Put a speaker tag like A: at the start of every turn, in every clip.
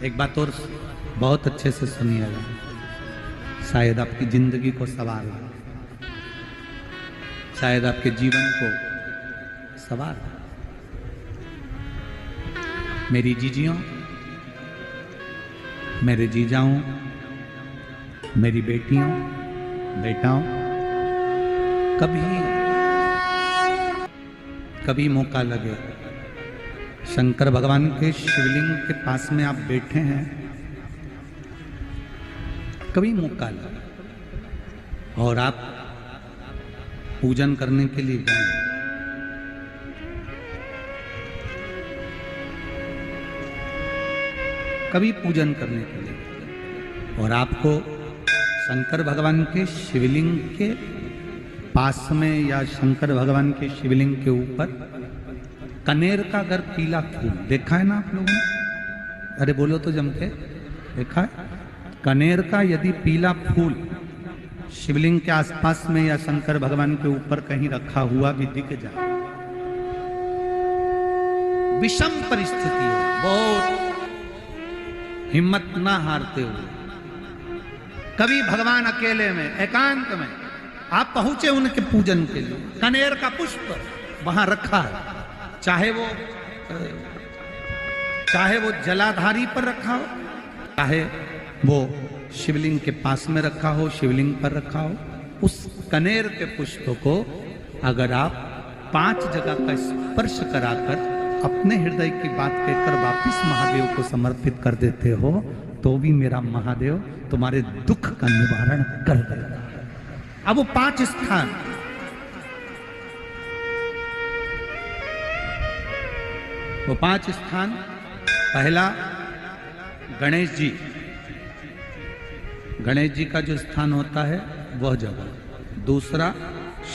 A: एक बात और बहुत अच्छे से सुनिएगा, शायद आपकी जिंदगी को सवार हो, शायद आपके जीवन को सवार हो। मेरी जीजियों, मेरे जीजाओं, मेरी बेटियों, बेटाओं, कभी मौका लगे, शंकर भगवान के शिवलिंग के पास में आप बैठे हैं, कभी मौका लगे और आप पूजन करने के लिए गए, कभी पूजन करने के लिए और आपको शंकर भगवान के शिवलिंग के पास में या शंकर भगवान के शिवलिंग के ऊपर कनेर का अगर पीला फूल देखा है ना आप लोगों ने? अरे बोलो तो जम के, देखा है? कनेर का यदि पीला फूल शिवलिंग के आसपास में या शंकर भगवान के ऊपर कहीं रखा हुआ भी दिख जाए, विषम परिस्थिति हो, बहुत हिम्मत ना हारते हुए, कभी भगवान अकेले में एकांत में आप पहुंचे उनके पूजन के लिए, कनेर का पुष्प वहां रखा है, चाहे वो जलाधारी पर रखा हो, चाहे वो शिवलिंग के पास में रखा हो, शिवलिंग पर रखा हो, उस कनेर के पुष्प को अगर आप 5 जगह का स्पर्श कराकर अपने हृदय की बात कहकर वापिस महादेव को समर्पित कर देते हो, तो भी मेरा महादेव तुम्हारे दुख का निवारण कर देगा। अब वो 5 स्थान, वो 5 स्थान, पहला गणेश जी, गणेश जी का जो स्थान होता है वह जगह, दूसरा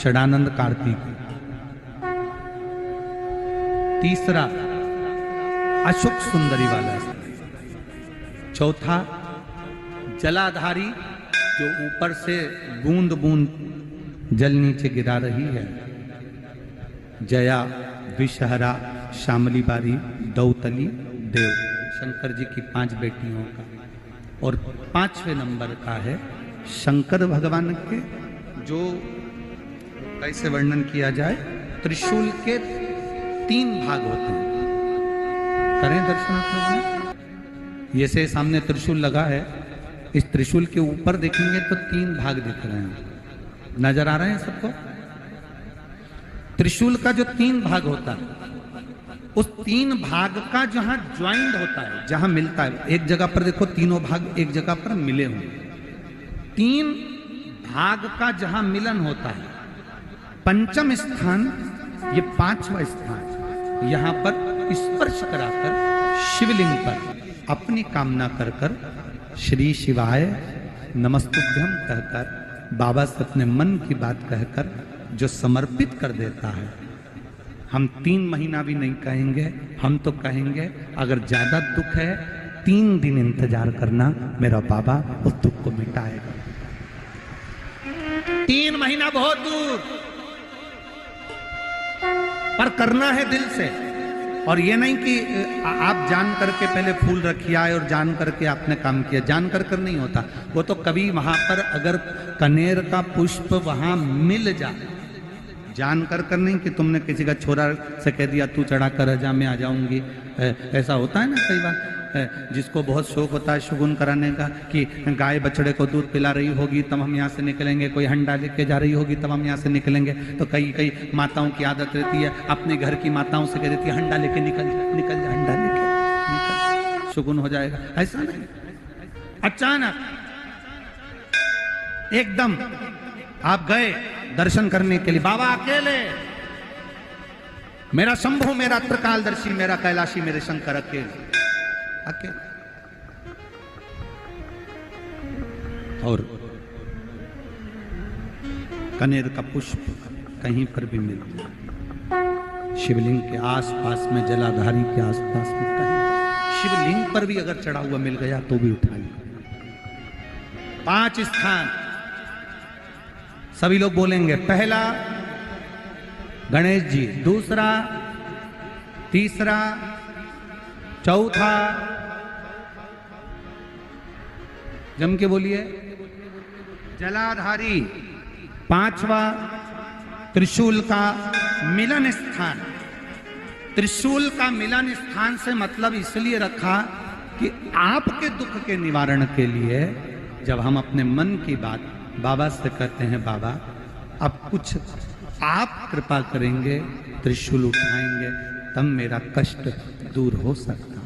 A: षडानंद कार्तिक, तीसरा अशोक सुंदरी वाला स्थान, चौथा जलाधारी जो ऊपर से बूंद बूंद जल नीचे गिरा रही है, जया, विषहरा, शामली बारी, दौतली, देव, शंकर जी की 5 बेटियों का, और 5वें नंबर का है शंकर भगवान के, जो कैसे वर्णन किया जाए, त्रिशूल के 3 भाग होते हैं। करें दर्शन आप लोगों? ये से सामने त्रिशूल लगा है, इस त्रिशूल के ऊपर देखेंगे तो 3 भाग दिख रहे हैं, नजर आ रहे हैं सबको? त्रिशूल का जो 3 भाग होता है, उस 3 भाग का जहां ज्वाइंट होता है, जहां मिलता है, एक जगह पर देखो तीनों भाग एक जगह पर मिले हुए, 3 भाग का जहां मिलन होता है, 5वां स्थान, ये 5वां स्थान, यहां पर स्पर्श कराकर शिवलिंग पर अपनी कामना कर कर श्री शिवाय नमस्तुभ्यम कहकर, बाबा से अपने मन की बात कहकर जो समर्पित कर देता है, हम 3 महीना भी नहीं कहेंगे, हम तो कहेंगे अगर ज्यादा दुख है 3 दिन इंतजार करना, मेरा बाबा उस दुख को मिटाएगा। 3 महीना बहुत दूर, पर करना है दिल से, और ये नहीं कि आप जान करके पहले फूल रखिए आए और जान करके आपने काम किया, जान कर नहीं होता वो तो, कभी वहां पर अगर कनेर का पुष्प वहां मिल जाए, जान कर नहीं कि तुमने किसी का छोरा से कह दिया तू चढ़ा कर जा, मैं आ जाऊंगी, ऐसा होता है ना कई बार, जिसको बहुत शौक होता है शगुन कराने का, कि गाय बछड़े को दूध पिला रही होगी तब हम यहाँ से निकलेंगे, कोई हंडा लेके जा रही होगी तब हम यहाँ से निकलेंगे, तो कई माताओं की आदत रहती है, अपने घर की माताओं से कह देती है हंडा लेके निकल जा, हंडा लेके निकल, शगुन हो जाएगा। ऐसा नहीं, अचानक एकदम आप गए दर्शन करने के लिए, बाबा अकेले, मेरा शंभु, मेरा त्रिकालदर्शी, मेरा कैलाशी, मेरे शंकर अकेले, और कनेर का पुष्प कहीं पर भी मिलता, शिवलिंग के आसपास में, जलाधारी के आसपास में कहीं, शिवलिंग पर भी अगर चढ़ा हुआ मिल गया तो भी उठा लिया। 5 स्थान सभी लोग बोलेंगे, पहला गणेश जी, दूसरा, तीसरा, चौथा, जम के बोलिए। जलाधारी, पांचवा त्रिशूल का मिलन स्थान। त्रिशूल का मिलन स्थान से मतलब इसलिए रखा कि आपके दुख के निवारण के लिए जब हम अपने मन की बात बाबा से कहते हैं, बाबा अब कुछ आप कृपा करेंगे, त्रिशूल उठाएंगे, तब मेरा कष्ट दूर हो सकता,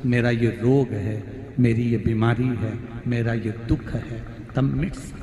A: मेरा ये रोग है, मेरी ये बीमारी है, मेरा ये दुख है, तब मिट सकता।